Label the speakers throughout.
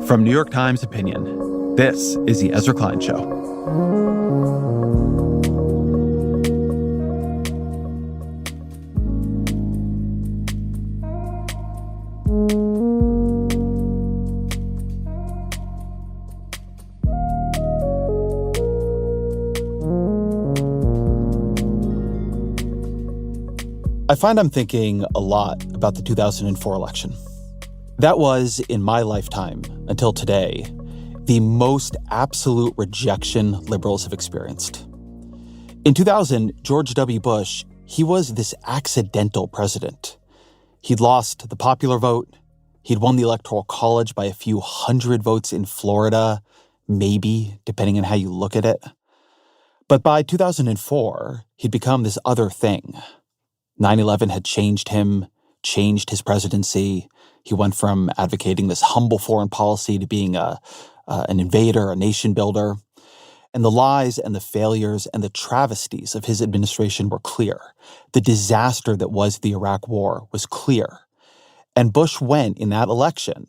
Speaker 1: From New York Times Opinion, this is The Ezra Klein Show. I find I'm thinking a lot about the 2004 election. That was, in my lifetime, until today, the most absolute rejection liberals have experienced. In 2000, George W. Bush, he was this accidental president. He'd lost the popular vote. He'd won the Electoral College by a few hundred votes in Florida, maybe, depending on how you look at it. But by 2004, he'd become this other thing. 9/11 had changed him, changed his presidency. He went from advocating this humble foreign policy to being an invader, a nation builder. And the lies and the failures and the travesties of his administration were clear. The disaster that was the Iraq War was clear. And Bush went in that election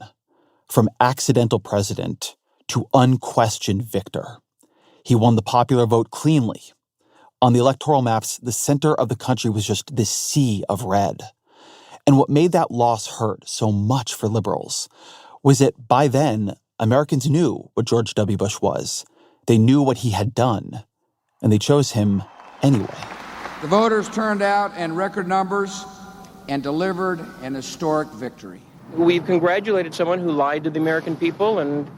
Speaker 1: from accidental president to unquestioned victor. He won the popular vote cleanly. On the electoral maps, the center of the country was just this sea of red. And what made that loss hurt so much for liberals was that by then, Americans knew what George W. Bush was. They knew what he had done, and they chose him anyway.
Speaker 2: The voters turned out in record numbers and delivered an historic victory.
Speaker 3: We've congratulated someone who lied to the American people, and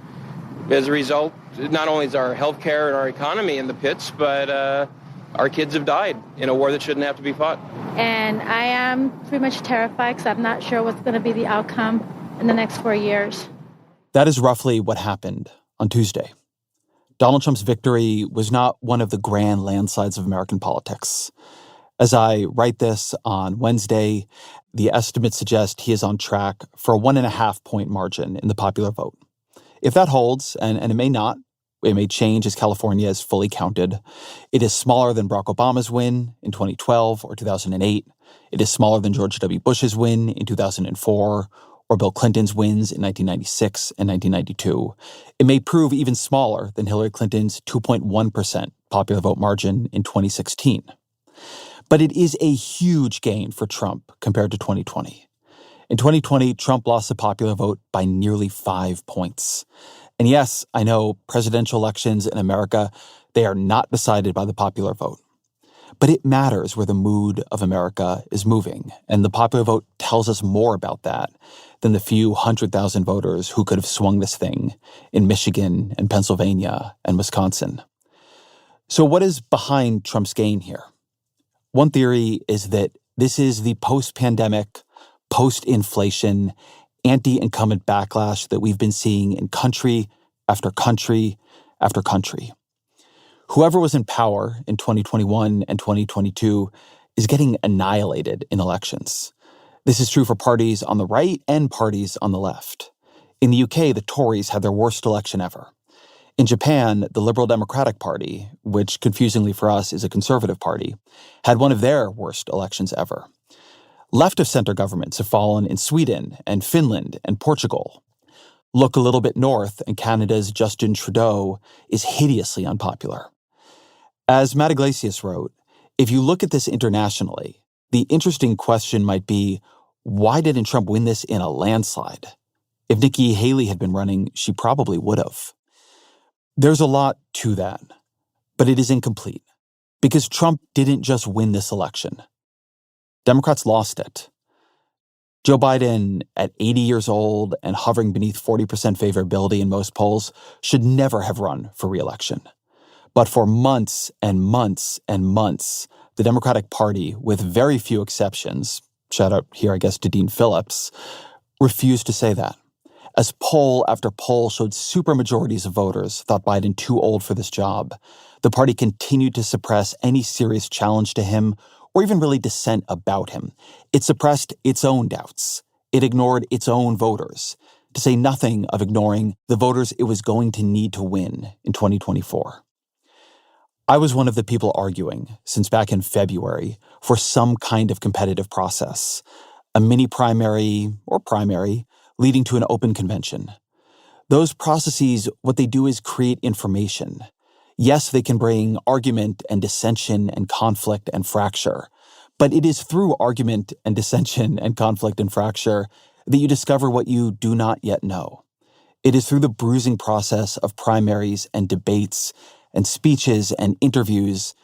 Speaker 3: as a result, not only is our health care and our economy in the pits, but our kids have died in a war that shouldn't have to be fought.
Speaker 4: And I am pretty much terrified because I'm not sure what's going to be the outcome in the next 4 years.
Speaker 1: That is roughly what happened on Tuesday. Donald Trump's victory was not one of the grand landslides of American politics. As I write this on Wednesday, the estimates suggest he is on track for a 1.5-point margin in the popular vote. If that holds, and it may not, it may change as California is fully counted. It is smaller than Barack Obama's win in 2012 or 2008. It is smaller than George W. Bush's win in 2004 or Bill Clinton's wins in 1996 and 1992. It may prove even smaller than Hillary Clinton's 2.1% popular vote margin in 2016. But it is a huge gain for Trump compared to 2020. In 2020, Trump lost the popular vote by nearly 5 points. And yes, I know presidential elections in America, they are not decided by the popular vote. But it matters where the mood of America is moving, and the popular vote tells us more about that than the few 100,000 voters who could have swung this thing in Michigan and Pennsylvania and Wisconsin. So what is behind Trump's gain here? One theory is that this is the post-pandemic, post-inflation, anti-incumbent backlash that we've been seeing in country after country after country. Whoever was in power in 2021 and 2022 is getting annihilated in elections. This is true for parties on the right and parties on the left. In the UK, the Tories had their worst election ever. In Japan, the Liberal Democratic Party, which confusingly for us is a conservative party, had one of their worst elections ever. Left-of-center governments have fallen in Sweden and Finland and Portugal. Look a little bit north, and Canada's Justin Trudeau is hideously unpopular. As Matt Iglesias wrote, if you look at this internationally, the interesting question might be, why didn't Trump win this in a landslide? If Nikki Haley had been running, she probably would have. There's a lot to that, but it is incomplete, because Trump didn't just win this election. Democrats lost it. Joe Biden, at 80 years old and hovering beneath 40% favorability in most polls, should never have run for re-election. But for months and months and months, the Democratic Party, with very few exceptions, shout out here, I guess, to Dean Phillips, refused to say that. As poll after poll showed supermajorities of voters thought Biden too old for this job, the party continued to suppress any serious challenge to him or even really dissent about him. It suppressed its own doubts. It ignored its own voters, to say nothing of ignoring the voters it was going to need to win in 2024. I was one of the people arguing, since back in February, for some kind of competitive process. a mini primary or primary leading to an open convention. Those processes, what they do is create information. Yes, they can bring argument and dissension and conflict and fracture, but it is through argument and dissension and conflict and fracture that you discover what you do not yet know. It is through the bruising process of primaries and debates and speeches and interviews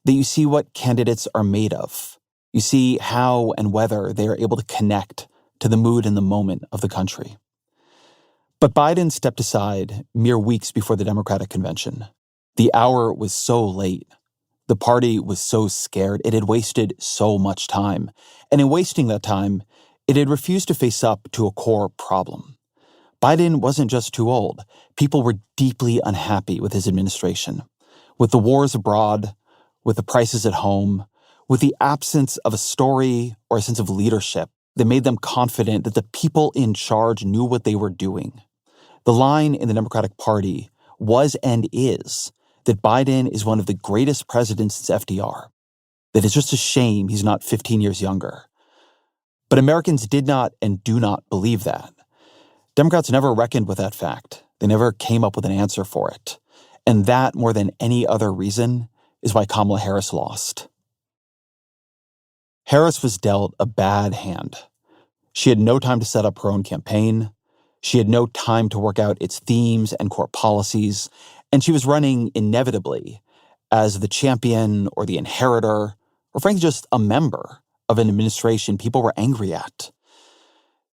Speaker 1: that you see what candidates are made of. You see how and whether they are able to connect to the mood and the moment of the country. But Biden stepped aside mere weeks before the Democratic convention. The hour was so late. The party was so scared. It had wasted so much time. And in wasting that time, it had refused to face up to a core problem. Biden wasn't just too old. People were deeply unhappy with his administration, with the wars abroad, with the prices at home, with the absence of a story or a sense of leadership that made them confident that the people in charge knew what they were doing. The line in the Democratic Party was and is that Biden is one of the greatest presidents since FDR, that it's just a shame he's not 15 years younger. But Americans did not and do not believe that. Democrats never reckoned with that fact. They never came up with an answer for it. And that, more than any other reason, is why Kamala Harris lost. Harris was dealt a bad hand. She had no time to set up her own campaign. She had no time to work out its themes and core policies. And she was running inevitably as the champion or the inheritor, or frankly just a member of an administration people were angry at.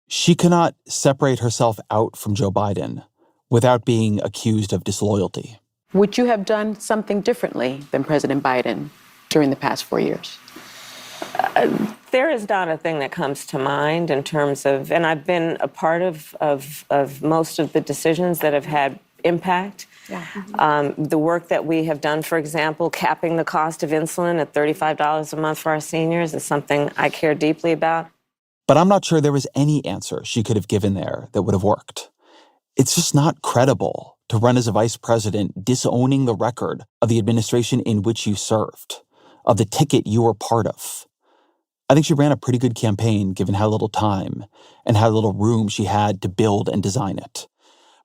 Speaker 1: She could not separate herself out from Joe Biden without being accused of disloyalty.
Speaker 5: Would you have done something differently than President Biden during the past 4 years?
Speaker 6: There is not a thing that comes to mind in terms of, and I've been a part of most of the decisions that have had impact. Yeah. The work that we have done, for example, capping the cost of insulin at $35 a month for our seniors is something I care deeply about.
Speaker 1: But I'm not sure there was any answer she could have given there that would have worked. It's just not credible to run as a vice president disowning the record of the administration in which you served, of the ticket you were part of. I think she ran a pretty good campaign given how little time and how little room she had to build and design it.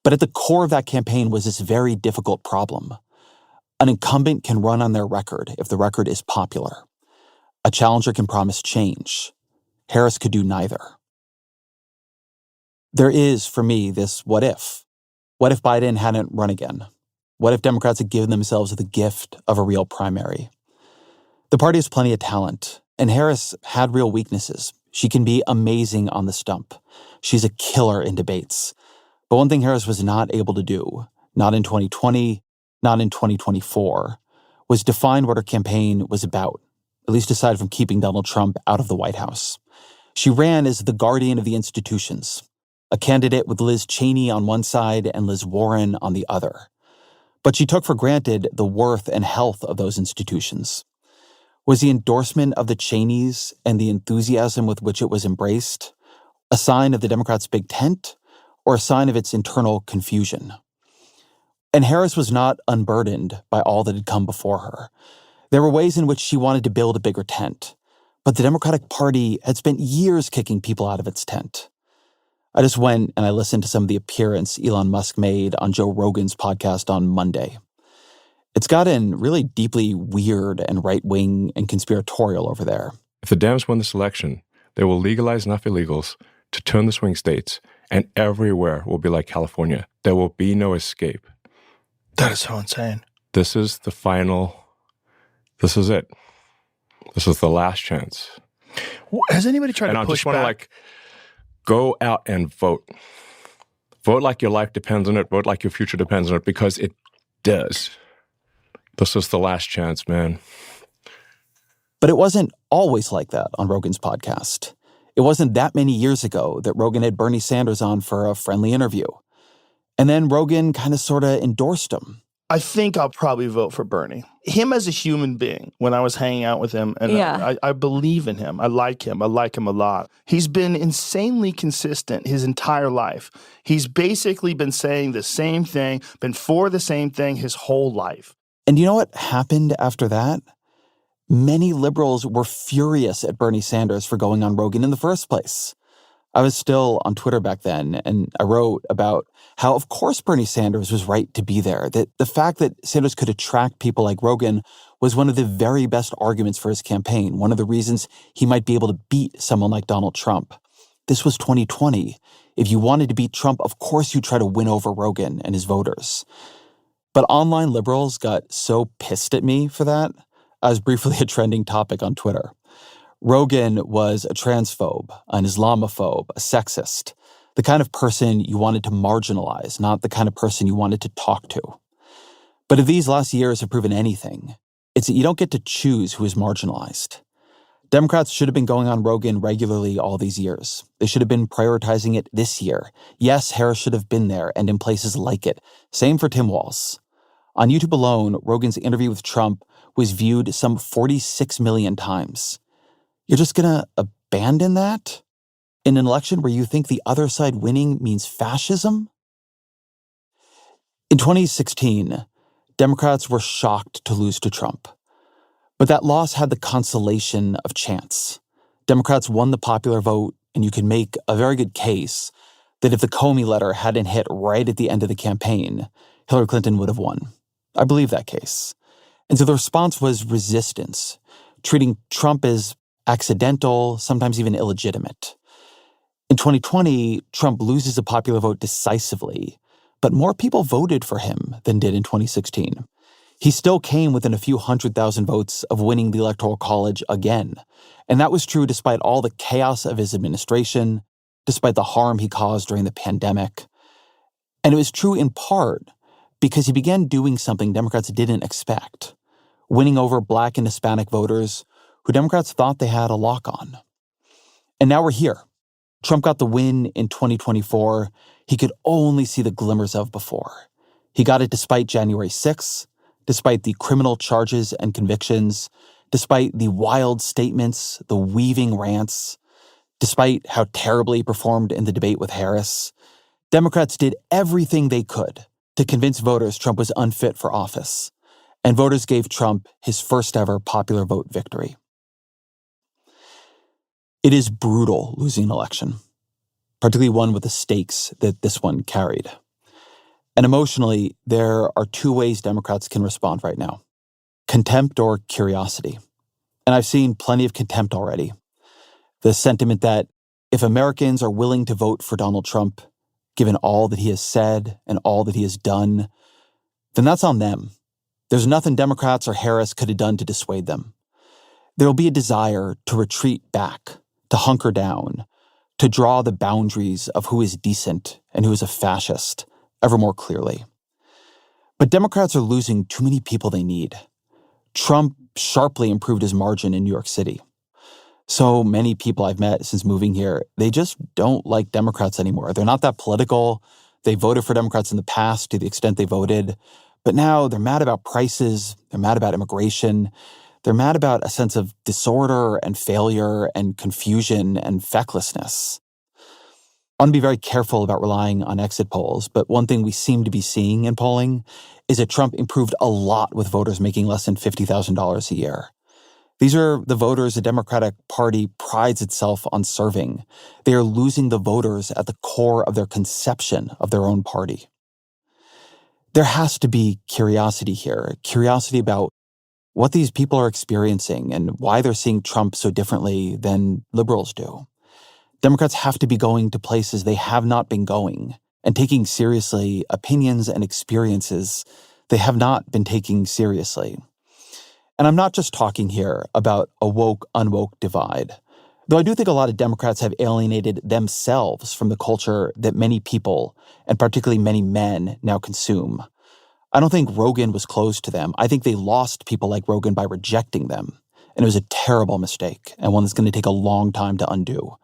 Speaker 1: But at the core of that campaign was this very difficult problem. An incumbent can run on their record if the record is popular. A challenger can promise change. Harris could do neither. There is, for me, this what if. What if Biden hadn't run again? What if Democrats had given themselves the gift of a real primary? The party has plenty of talent, and Harris had real weaknesses. She can be amazing on the stump. She's a killer in debates. But one thing Harris was not able to do, not in 2020, not in 2024, was define what her campaign was about, at least aside from keeping Donald Trump out of the White House. She ran as the guardian of the institutions, a candidate with Liz Cheney on one side and Liz Warren on the other. But she took for granted the worth and health of those institutions. Was the endorsement of the Cheneys and the enthusiasm with which it was embraced a sign of the Democrats' big tent or a sign of its internal confusion? And Harris was not unburdened by all that had come before her. There were ways in which she wanted to build a bigger tent, but the Democratic Party had spent years kicking people out of its tent. I just went and I listened to some of the appearance Elon Musk made on Joe Rogan's podcast on Monday. It's gotten really deeply weird and right-wing and conspiratorial over there.
Speaker 7: If the Dems win this election, they will legalize enough illegals to turn the swing states, and everywhere will be like California. There will be no escape.
Speaker 8: That is so insane.
Speaker 7: This is the final. This is it. This is the last chance.
Speaker 8: Has anybody tried
Speaker 7: and
Speaker 8: to
Speaker 7: I
Speaker 8: push
Speaker 7: just want
Speaker 8: back?
Speaker 7: to go out and vote. Vote like your life depends on it. Vote like your future depends on it, because it does. This is the last chance, man.
Speaker 1: But it wasn't always like that on Rogan's podcast. It wasn't that many years ago that Rogan had Bernie Sanders on for a friendly interview. And then Rogan kind of sort of endorsed him.
Speaker 8: I think I'll probably vote for Bernie. Him as a human being, when I was hanging out with him, and I believe in him. I like him. I like him a lot. He's been insanely consistent his entire life. He's basically been saying the same thing, been for the same thing his whole life.
Speaker 1: And you know what happened after that? Many liberals were furious at Bernie Sanders for going on Rogan in the first place. I was still on Twitter back then, and I wrote about how, of course, Bernie Sanders was right to be there, that the fact that Sanders could attract people like Rogan was one of the very best arguments for his campaign, one of the reasons he might be able to beat someone like Donald Trump. This was 2020. If you wanted to beat Trump, of course you try to win over Rogan and his voters. But online liberals got so pissed at me for that, I was briefly a trending topic on Twitter. Rogan was a transphobe, an Islamophobe, a sexist, the kind of person you wanted to marginalize, not the kind of person you wanted to talk to. But if these last years have proven anything, it's that you don't get to choose who is marginalized. Democrats should have been going on Rogan regularly all these years. They should have been prioritizing it this year. Yes, Harris should have been there and in places like it. Same for Tim Walz. On YouTube alone, Rogan's interview with Trump was viewed some 46 million times. You're just going to abandon that? In an election where you think the other side winning means fascism? In 2016, Democrats were shocked to lose to Trump. But that loss had the consolation of chance. Democrats won the popular vote, and you could make a very good case that if the Comey letter hadn't hit right at the end of the campaign, Hillary Clinton would have won. I believe that case. And so the response was resistance, treating Trump as accidental, sometimes even illegitimate. In 2020, Trump loses the popular vote decisively, but more people voted for him than did in 2016. He still came within a few 100,000 votes of winning the Electoral College again. And that was true despite all the chaos of his administration, despite the harm he caused during the pandemic. And it was true in part because he began doing something Democrats didn't expect, winning over Black and Hispanic voters who Democrats thought they had a lock on. And now we're here. Trump got the win in 2024 he could only see the glimmers of before. He got it despite January 6th, despite the criminal charges and convictions, despite the wild statements, the weaving rants, despite how terribly he performed in the debate with Harris. Democrats did everything they could to convince voters Trump was unfit for office, and voters gave Trump his first ever popular vote victory. It is brutal losing an election, particularly one with the stakes that this one carried. And emotionally, there are two ways Democrats can respond right now: contempt or curiosity. And I've seen plenty of contempt already. The sentiment that if Americans are willing to vote for Donald Trump, given all that he has said and all that he has done, then that's on them. There's nothing Democrats or Harris could have done to dissuade them. There will be a desire to retreat back, to hunker down, to draw the boundaries of who is decent and who is a fascist ever more clearly. But Democrats are losing too many people they need. Trump sharply improved his margin in New York City. So many people I've met since moving here, they just don't like Democrats anymore. They're not that political. They voted for Democrats in the past to the extent they voted. But now they're mad about prices. They're mad about immigration. They're mad about a sense of disorder and failure and confusion and fecklessness. I want to be very careful about relying on exit polls, but one thing we seem to be seeing in polling is that Trump improved a lot with voters making less than $50,000 a year. These are the voters the Democratic Party prides itself on serving. They are losing the voters at the core of their conception of their own party. There has to be curiosity here, curiosity about what these people are experiencing and why they're seeing Trump so differently than liberals do. Democrats have to be going to places they have not been going and taking seriously opinions and experiences they have not been taking seriously. And I'm not just talking here about a woke-unwoke divide, though I do think a lot of Democrats have alienated themselves from the culture that many people, and particularly many men, now consume. I don't think Rogan was closed to them. I think they lost people like Rogan by rejecting them. And it was a terrible mistake, and one that's going to take a long time to undo.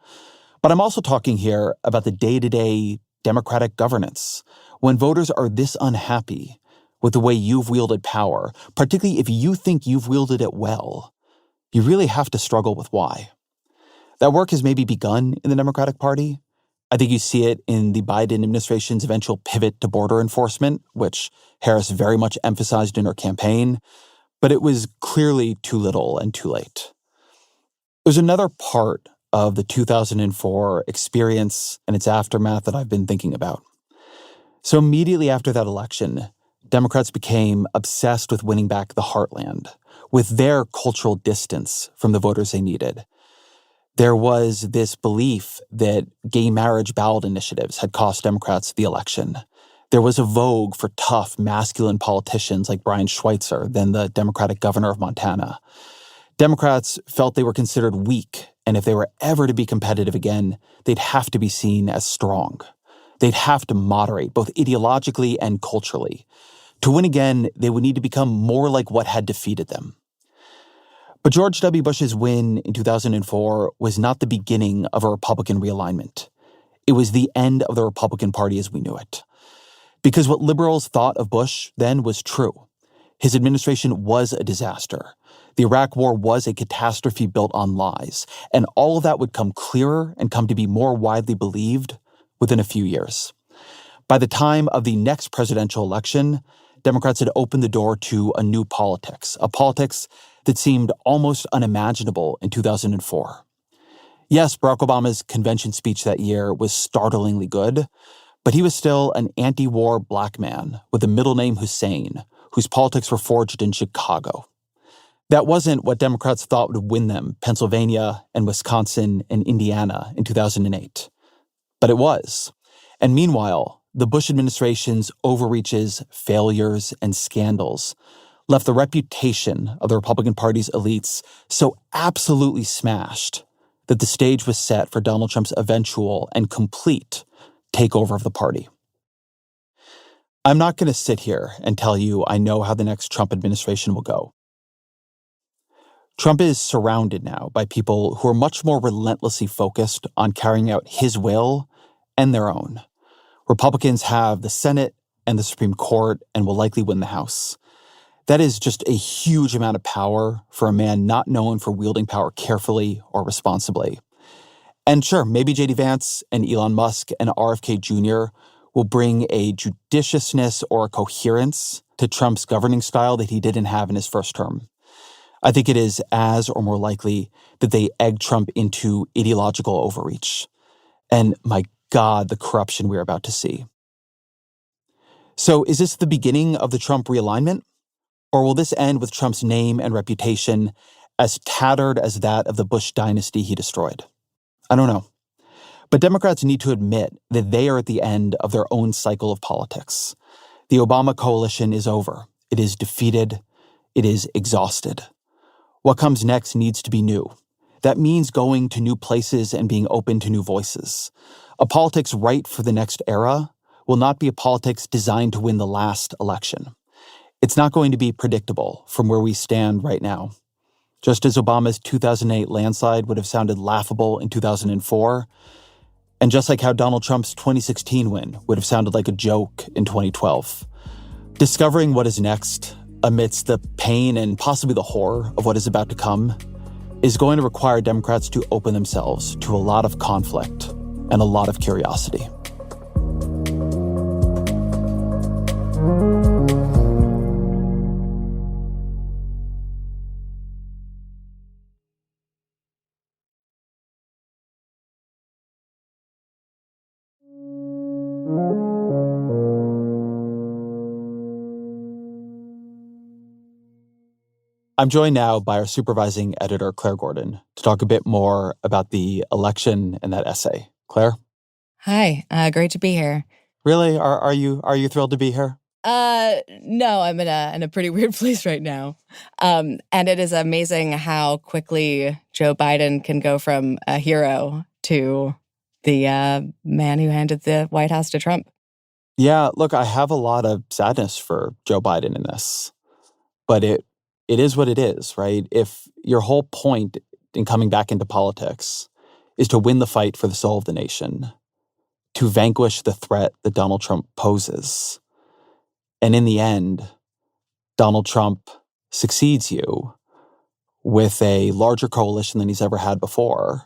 Speaker 1: But I'm also talking here about the day-to-day Democratic governance. When voters are this unhappy with the way you've wielded power, particularly if you think you've wielded it well, you really have to struggle with why. That work has maybe begun in the Democratic Party. I think you see it in the Biden administration's eventual pivot to border enforcement, which Harris very much emphasized in her campaign. but it was clearly too little and too late. There's another part of the 2004 experience and its aftermath that I've been thinking about. So immediately after that election, Democrats became obsessed with winning back the heartland, with their cultural distance from the voters they needed. There was this belief that gay marriage ballot initiatives had cost Democrats the election. There was a vogue for tough, masculine politicians like Brian Schweitzer, then the Democratic governor of Montana. Democrats felt they were considered weak, and if they were ever to be competitive again, they'd have to be seen as strong. They'd have to moderate, both ideologically and culturally. To win again, they would need to become more like what had defeated them. But George W. Bush's win in 2004 was not the beginning of a Republican realignment. It was the end of the Republican Party as we knew it. Because what liberals thought of Bush then was true. His administration was a disaster. The Iraq War was a catastrophe built on lies, and all of that would come clearer and come to be more widely believed within a few years. By the time of the next presidential election, Democrats had opened the door to a new politics, a politics that seemed almost unimaginable in 2004. Yes, Barack Obama's convention speech that year was startlingly good, but he was still an anti-war black man with a middle name Hussein, whose politics were forged in Chicago. That wasn't what Democrats thought would win them Pennsylvania and Wisconsin and Indiana in 2008. But it was. And meanwhile, the Bush administration's overreaches, failures, and scandals left the reputation of the Republican Party's elites so absolutely smashed that the stage was set for Donald Trump's eventual and complete takeover of the party. I'm not going to sit here and tell you I know how the next Trump administration will go. Trump is surrounded now by people who are much more relentlessly focused on carrying out his will and their own. Republicans have the Senate and the Supreme Court and will likely win the House. That is just a huge amount of power for a man not known for wielding power carefully or responsibly. And sure, maybe J.D. Vance and Elon Musk and RFK Jr. will bring a judiciousness or a coherence to Trump's governing style that he didn't have in his first term. I think it is as or more likely that they egg Trump into ideological overreach. And my God, the corruption we're about to see. So is this the beginning of the Trump realignment? Or will this end with Trump's name and reputation as tattered as that of the Bush dynasty he destroyed? I don't know. But Democrats need to admit that they are at the end of their own cycle of politics. The Obama coalition is over. It is defeated. It is exhausted. What comes next needs to be new. That means going to new places and being open to new voices. A politics right for the next era will not be a politics designed to win the last election. It's not going to be predictable from where we stand right now. Just as Obama's 2008 landslide would have sounded laughable in 2004, and just like how Donald Trump's 2016 win would have sounded like a joke in 2012. Discovering what is next, amidst the pain and possibly the horror of what is about to come, is going to require Democrats to open themselves to a lot of conflict and a lot of curiosity. I'm joined now by our supervising editor, Claire Gordon, to talk a bit more about the election and that essay. Claire?
Speaker 9: Hi, great to be here.
Speaker 1: Really? Are you thrilled to be here?
Speaker 9: No, I'm in a pretty weird place right now. And it is amazing how quickly Joe Biden can go from a hero to the man who handed the White House to Trump.
Speaker 1: Yeah, look, I have a lot of sadness for Joe Biden in this, but it is what it is, right? If your whole point in coming back into politics is to win the fight for the soul of the nation, to vanquish the threat that Donald Trump poses, and in the end, Donald Trump succeeds you with a larger coalition than he's ever had before,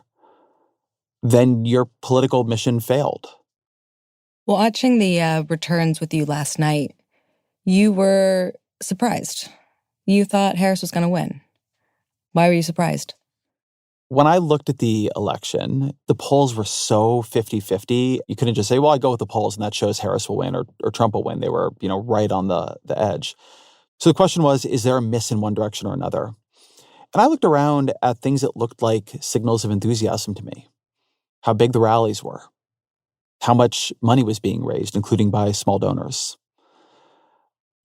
Speaker 1: then your political mission failed.
Speaker 9: Watching the returns with you last night, you were surprised. you thought Harris was going to win. Why were you surprised?
Speaker 1: When I looked at the election, the polls were so 50-50. You couldn't just say, well, I go with the polls and that shows Harris will win or Trump will win. They were, right on the edge. So the question was, is there a miss in one direction or another? And I looked around at things that looked like signals of enthusiasm to me. How big the rallies were. How much money was being raised, including by small donors.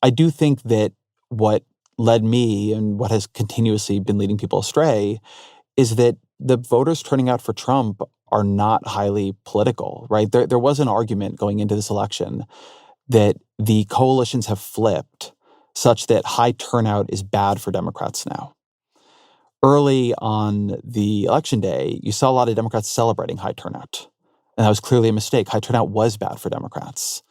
Speaker 1: I do think that what led me and what has continuously been leading people astray is that the voters turning out for Trump are not highly political, right? There was an argument going into this election that the coalitions have flipped such that high turnout is bad for Democrats now. Early on the election day, you saw a lot of Democrats celebrating high turnout. And that was clearly a mistake. High turnout was bad for Democrats.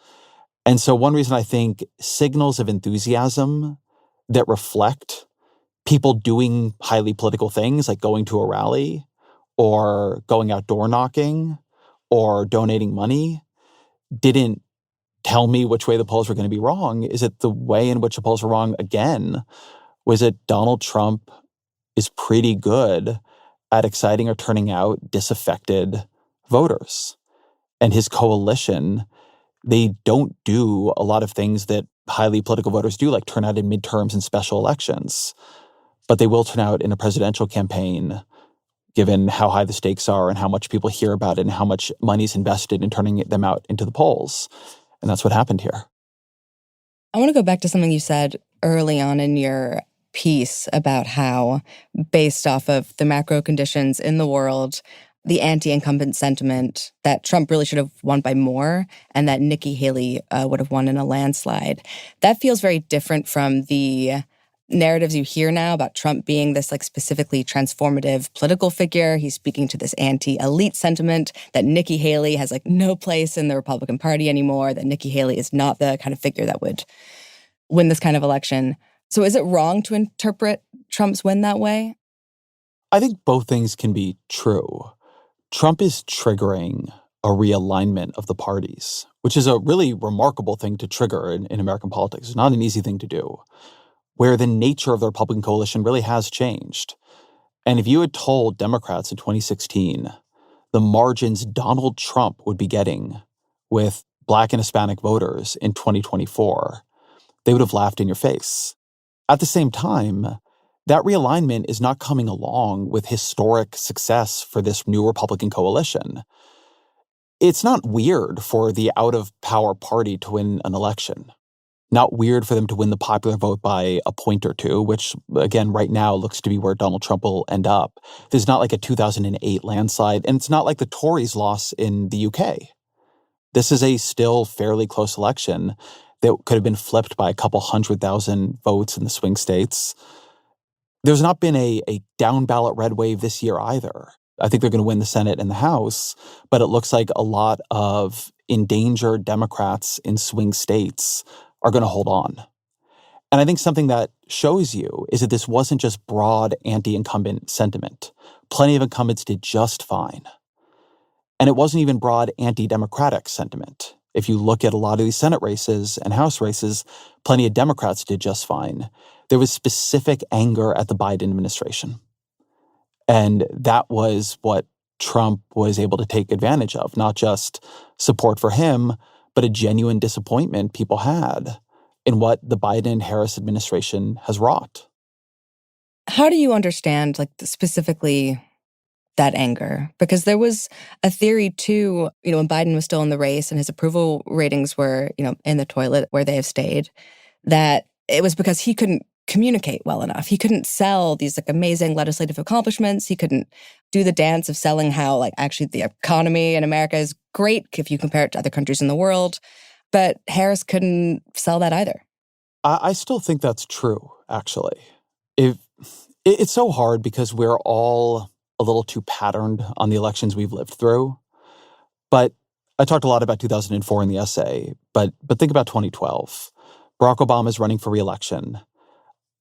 Speaker 1: And so one reason I think signals of enthusiasm that reflect people doing highly political things like going to a rally or going out door knocking or donating money didn't tell me which way the polls were going to be wrong is that the way in which the polls were wrong again was that Donald Trump is pretty good at exciting or turning out disaffected voters. And his coalition, they don't do a lot of things that highly political voters do, like turn out in midterms and special elections. But they will turn out in a presidential campaign, given how high the stakes are and how much people hear about it and how much money is invested in turning them out into the polls. And that's what happened here.
Speaker 9: I want to go back to something you said early on in your piece about how, based off of the macro conditions in the world, the anti-incumbent sentiment that Trump really should have won by more and that Nikki Haley would have won in a landslide. That feels very different from the narratives you hear now about Trump being this specifically transformative political figure. He's speaking to this anti-elite sentiment that Nikki Haley has no place in the Republican Party anymore, that Nikki Haley is not the kind of figure that would win this kind of election. So is it wrong to interpret Trump's win that way?
Speaker 1: I think both things can be true. Trump is triggering a realignment of the parties, which is a really remarkable thing to trigger in American politics. It's not an easy thing to do, where the nature of the Republican coalition really has changed. And if you had told Democrats in 2016 the margins Donald Trump would be getting with Black and Hispanic voters in 2024, they would have laughed in your face. At the same time, that realignment is not coming along with historic success for this new Republican coalition. It's not weird for the out-of-power party to win an election. Not weird for them to win the popular vote by a point or two, which, again, right now looks to be where Donald Trump will end up. There's not like a 2008 landslide, and it's not like the Tories' loss in the UK. This is a still fairly close election that could have been flipped by a couple 100,000 votes in the swing states. There's not been a down-ballot red wave this year either. I think they're going to win the Senate and the House, but it looks like a lot of endangered Democrats in swing states are going to hold on. And I think something that shows you is that this wasn't just broad anti-incumbent sentiment. Plenty of incumbents did just fine. And it wasn't even broad anti-democratic sentiment. If you look at a lot of these Senate races and House races, plenty of Democrats did just fine. There was specific anger at the Biden administration. And that was what Trump was able to take advantage of, not just support for him, but a genuine disappointment people had in what the Biden-Harris administration has wrought.
Speaker 9: How do you understand, specifically that anger? Because there was a theory too, when Biden was still in the race and his approval ratings were, in the toilet where they have stayed, that it was because he couldn't communicate well enough. He couldn't sell these amazing legislative accomplishments. He couldn't do the dance of selling how actually the economy in America is great if you compare it to other countries in the world. But Harris couldn't sell that either.
Speaker 1: I still think that's true, actually. It's so hard because we're all a little too patterned on the elections we've lived through. But I talked a lot about 2004 in the essay, but think about 2012. Barack Obama is running for re-election.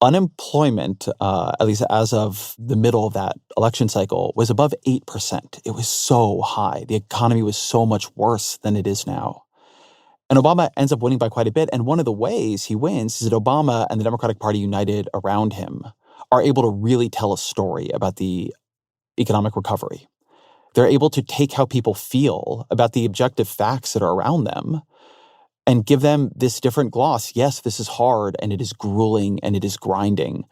Speaker 1: Unemployment, at least as of the middle of that election cycle, was above 8%. It was so high. The economy was so much worse than it is now. And Obama ends up winning by quite a bit. And one of the ways he wins is that Obama and the Democratic Party united around him are able to really tell a story about the economic recovery. They're able to take how people feel about the objective facts that are around them and give them this different gloss. Yes, this is hard and it is grueling and it is grinding,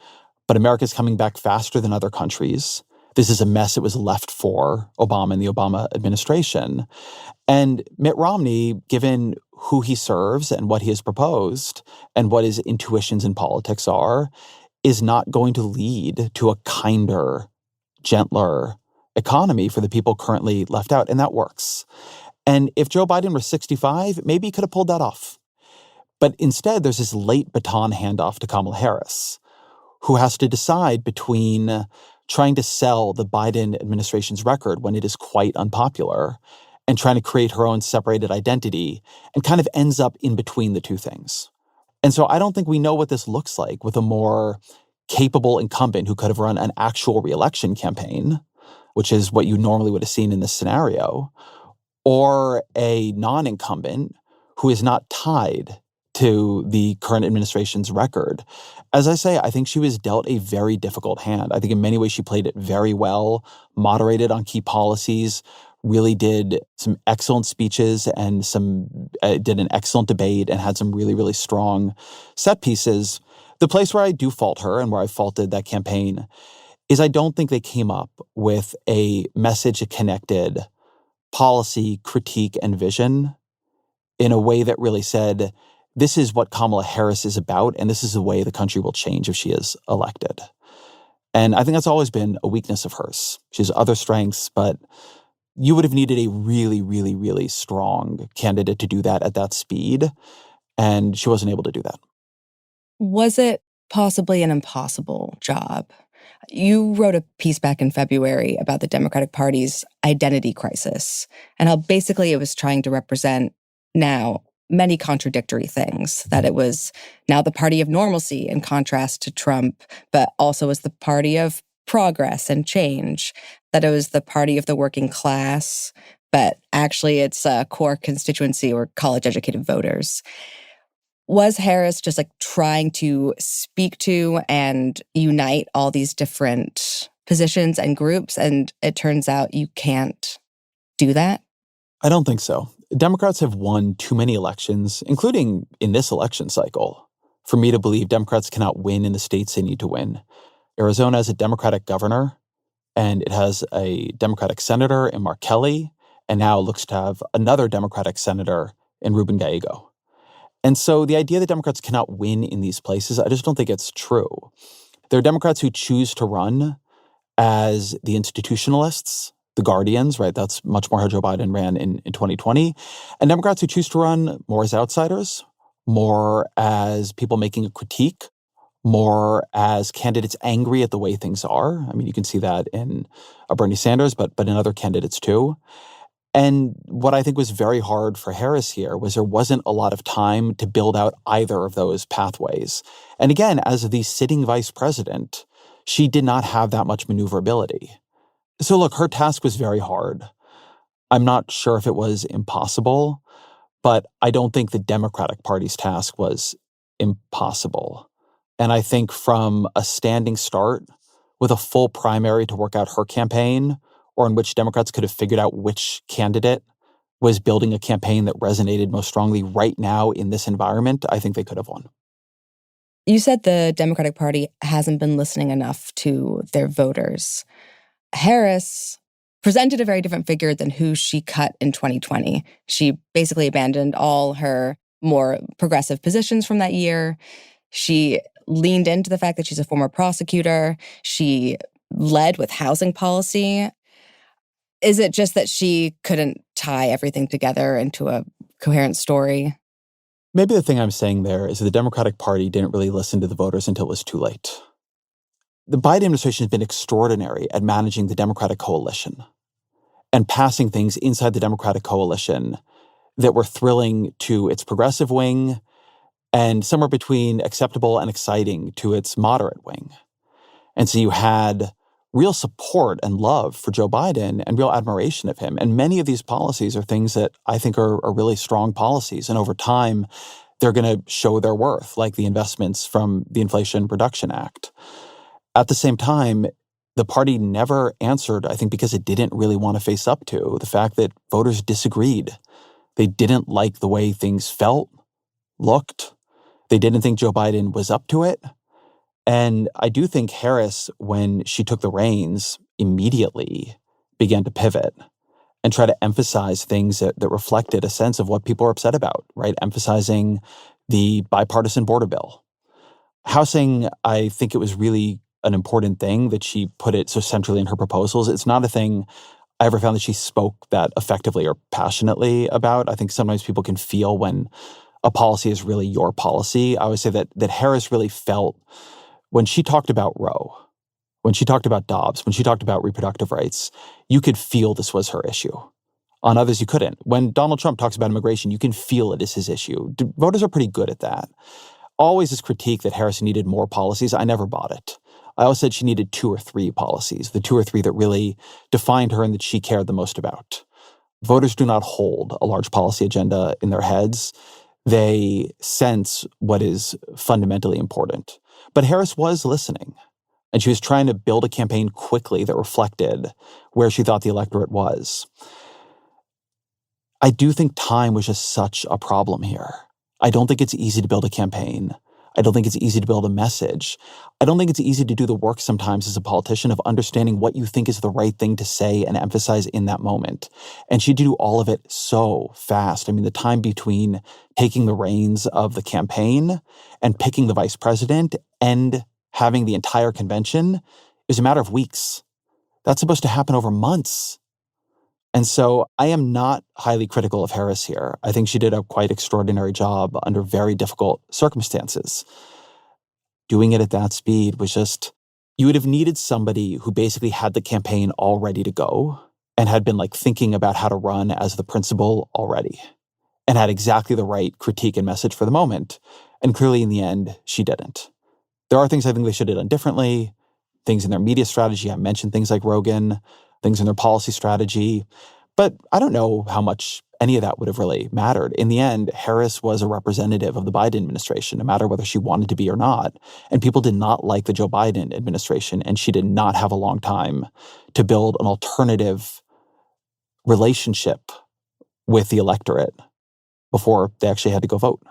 Speaker 1: but America's coming back faster than other countries. This is a mess that was left for Obama and the Obama administration. And Mitt Romney, given who he serves and what he has proposed and what his intuitions in politics are, is not going to lead to a kinder, gentler economy for the people currently left out. And that works. And if Joe Biden were 65, maybe he could have pulled that off. But instead, there's this late baton handoff to Kamala Harris, who has to decide between trying to sell the Biden administration's record when it is quite unpopular and trying to create her own separated identity, and kind of ends up in between the two things. And so I don't think we know what this looks like with a more capable incumbent who could have run an actual reelection campaign, which is what you normally would have seen in this scenario, or a non-incumbent who is not tied to the current administration's record. As I say, I think she was dealt a very difficult hand. I think in many ways she played it very well, moderated on key policies, really did some excellent speeches and did an excellent debate and had some really, really strong set pieces. The place where I do fault her and where I faulted that campaign is I don't think they came up with a message that connected policy, critique, and vision in a way that really said, this is what Kamala Harris is about, and this is the way the country will change if she is elected. And I think that's always been a weakness of hers. She has other strengths, but you would have needed a really, really, really strong candidate to do that at that speed, and she wasn't able to do that.
Speaker 9: Was it possibly an impossible job? You wrote a piece back in February about the Democratic Party's identity crisis and how basically it was trying to represent now many contradictory things, that it was now the party of normalcy in contrast to Trump, but also was the party of progress and change, that it was the party of the working class, but actually its core constituency or college-educated voters. Was Harris just like trying to speak to and unite all these different positions and groups, and it turns out you can't do that?
Speaker 1: I don't think so. Democrats have won too many elections, including in this election cycle, for me to believe Democrats cannot win in the states they need to win. Arizona has a Democratic governor, and it has a Democratic senator in Mark Kelly, and now looks to have another Democratic senator in Ruben Gallego. And so the idea that Democrats cannot win in these places, I just don't think it's true. There are Democrats who choose to run as the institutionalists, the guardians, right? That's much more how Joe Biden ran in 2020. And Democrats who choose to run more as outsiders, more as people making a critique, more as candidates angry at the way things are. I mean, you can see that in Bernie Sanders, but in other candidates too. And what I think was very hard for Harris here was there wasn't a lot of time to build out either of those pathways. And again, as the sitting vice president, she did not have that much maneuverability. So look, her task was very hard. I'm not sure if it was impossible, but I don't think the Democratic Party's task was impossible. And I think from a standing start with a full primary to work out her campaign, or in which Democrats could have figured out which candidate was building a campaign that resonated most strongly right now in this environment, I think they could have won.
Speaker 9: You said the Democratic Party hasn't been listening enough to their voters. Harris presented a very different figure than who she cut in 2020. She basically abandoned all her more progressive positions from that year. She leaned into the fact that she's a former prosecutor. She led with housing policy. Is it just that she couldn't tie everything together into a coherent story?
Speaker 1: Maybe the thing I'm saying there is that the Democratic Party didn't really listen to the voters until it was too late. The Biden administration has been extraordinary at managing the Democratic coalition and passing things inside the Democratic coalition that were thrilling to its progressive wing and somewhere between acceptable and exciting to its moderate wing. And so you had real support and love for Joe Biden and real admiration of him. And many of these policies are things that I think are really strong policies. And over time, they're going to show their worth, like the investments from the Inflation Reduction Act. At the same time, the party never answered, I think, because it didn't really want to face up to the fact that voters disagreed. They didn't like the way things felt, looked. They didn't think Joe Biden was up to it. And I do think Harris, when she took the reins, immediately began to pivot and try to emphasize things that reflected a sense of what people are upset about, right? Emphasizing the bipartisan border bill. Housing, I think it was really an important thing that she put it so centrally in her proposals. It's not a thing I ever found that she spoke that effectively or passionately about. I think sometimes people can feel when a policy is really your policy. I always say that Harris really felt when she talked about Roe, when she talked about Dobbs, when she talked about reproductive rights, you could feel this was her issue. On others, you couldn't. When Donald Trump talks about immigration, you can feel it is his issue. Voters are pretty good at that. Always this critique that Harris needed more policies. I never bought it. I always said she needed 2 or 3 policies, the 2 or 3 that really defined her and that she cared the most about. Voters do not hold a large policy agenda in their heads. They sense what is fundamentally important. But Harris was listening, and she was trying to build a campaign quickly that reflected where she thought the electorate was. I do think time was just such a problem here. I don't think it's easy to build a campaign. I don't think it's easy to build a message. I don't think it's easy to do the work sometimes as a politician of understanding what you think is the right thing to say and emphasize in that moment. And she did do all of it so fast. I mean, the time between taking the reins of the campaign and picking the vice president and having the entire convention is a matter of weeks. That's supposed to happen over months. And so I am not highly critical of Harris here. I think she did a quite extraordinary job under very difficult circumstances. Doing it at that speed was just, you would have needed somebody who basically had the campaign all ready to go and had been thinking about how to run as the principal already and had exactly the right critique and message for the moment. And clearly in the end, she didn't. There are things I think they should have done differently, things in their media strategy. I mentioned things like Rogan, things in their policy strategy. But I don't know how much any of that would have really mattered. In the end, Harris was a representative of the Biden administration, no matter whether she wanted to be or not. And people did not like the Joe Biden administration, and she did not have a long time to build an alternative relationship with the electorate before they actually had to go vote.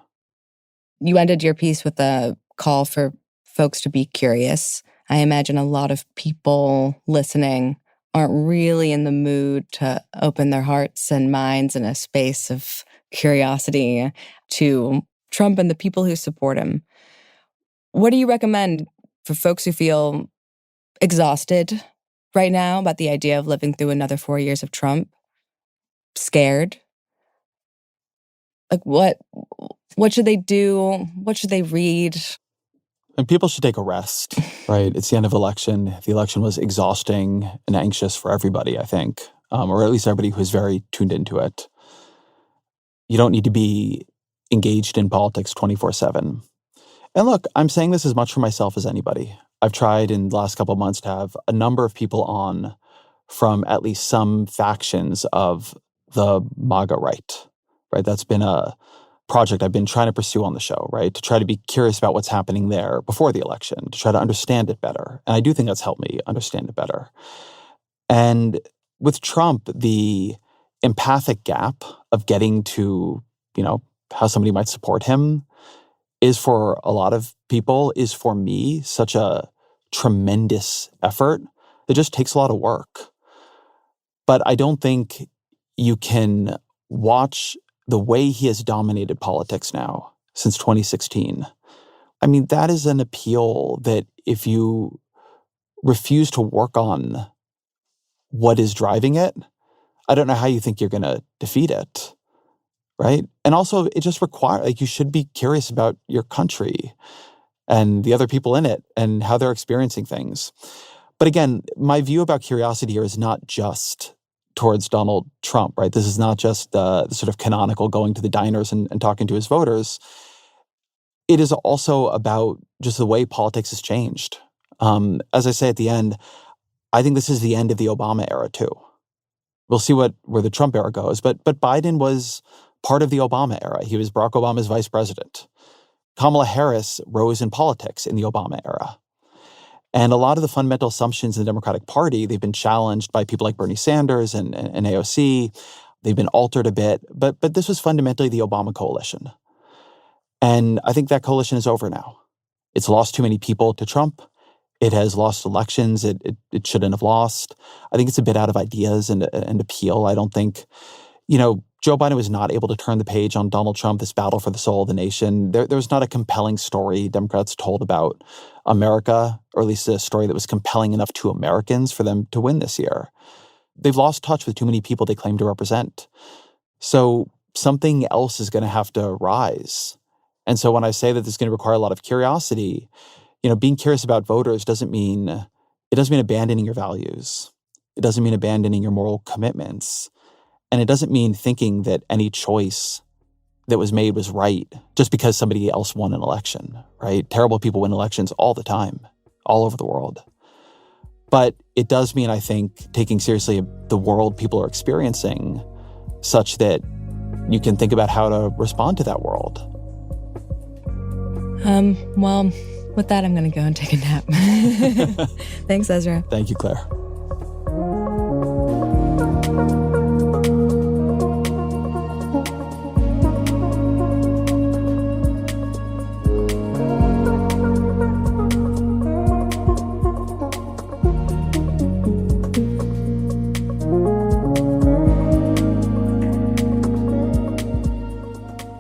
Speaker 9: You ended your piece with a call for folks to be curious. I imagine a lot of people listening aren't really in the mood to open their hearts and minds in a space of curiosity to Trump and the people who support him. What do you recommend for folks who feel exhausted right now about the idea of living through another 4 years of Trump? Scared? What should they do? What should they read?
Speaker 1: And people should take a rest, right? It's the end of election. The election was exhausting and anxious for everybody, I think, or at least everybody who's very tuned into it. You don't need to be engaged in politics 24/7. And look, I'm saying this as much for myself as anybody. I've tried in the last couple of months to have a number of people on from at least some factions of the MAGA right? That's been a project I've been trying to pursue on the show, right? To try to be curious about what's happening there before the election, to try to understand it better. And I do think that's helped me understand it better. And with Trump, the empathic gap of getting to, how somebody might support him is for a lot of people, is for me, such a tremendous effort. It just takes a lot of work. But I don't think you can watch the way he has dominated politics now since 2016. I mean, that is an appeal that if you refuse to work on what is driving it, I don't know how you think you're going to defeat it, right? And also, it just requires, you should be curious about your country and the other people in it and how they're experiencing things. But again, my view about curiosity here is not just towards Donald Trump, right? This is not just the sort of canonical going to the diners and talking to his voters. It is also about just the way politics has changed. As I say at the end, I think this is the end of the Obama era, too. We'll see where the Trump era goes, but Biden was part of the Obama era. He was Barack Obama's vice president. Kamala Harris rose in politics in the Obama era. And a lot of the fundamental assumptions in the Democratic Party, they've been challenged by people like Bernie Sanders and AOC. They've been altered a bit, but this was fundamentally the Obama coalition. And I think that coalition is over now. It's lost too many people to Trump. It has lost elections it shouldn't have lost. I think it's a bit out of ideas and appeal. I don't think, Joe Biden was not able to turn the page on Donald Trump, this battle for the soul of the nation. There was not a compelling story Democrats told about America, or at least a story that was compelling enough to Americans for them to win this year. They've lost touch with too many people they claim to represent. So something else is going to have to rise. And so when I say that this is going to require a lot of curiosity, being curious about voters doesn't mean abandoning your values. It doesn't mean abandoning your moral commitments. And it doesn't mean thinking that any choice that was made was right just because somebody else won an election, right? Terrible people win elections all the time, all over the world. But it does mean, I think, taking seriously the world people are experiencing such that you can think about how to respond to that world.
Speaker 9: Well, with that, I'm going to go and take a nap. Thanks, Ezra.
Speaker 1: Thank you, Claire.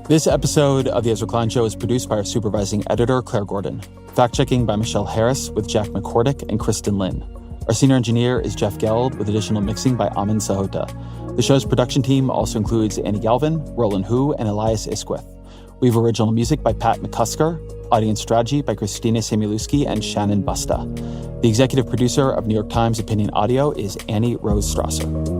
Speaker 1: This episode of The Ezra Klein Show is produced by our supervising editor, Claire Gordon. Fact-checking by Michelle Harris with Jack McCordick and Kristen Lynn. Our senior engineer is Jeff Geld with additional mixing by Amin Sahota. The show's production team also includes Annie Galvin, Roland Hu, and Elias Isquith. We have original music by Pat McCusker, audience strategy by Christina Samuelewski and Shannon Busta. The executive producer of New York Times Opinion Audio is Annie Rose Strasser.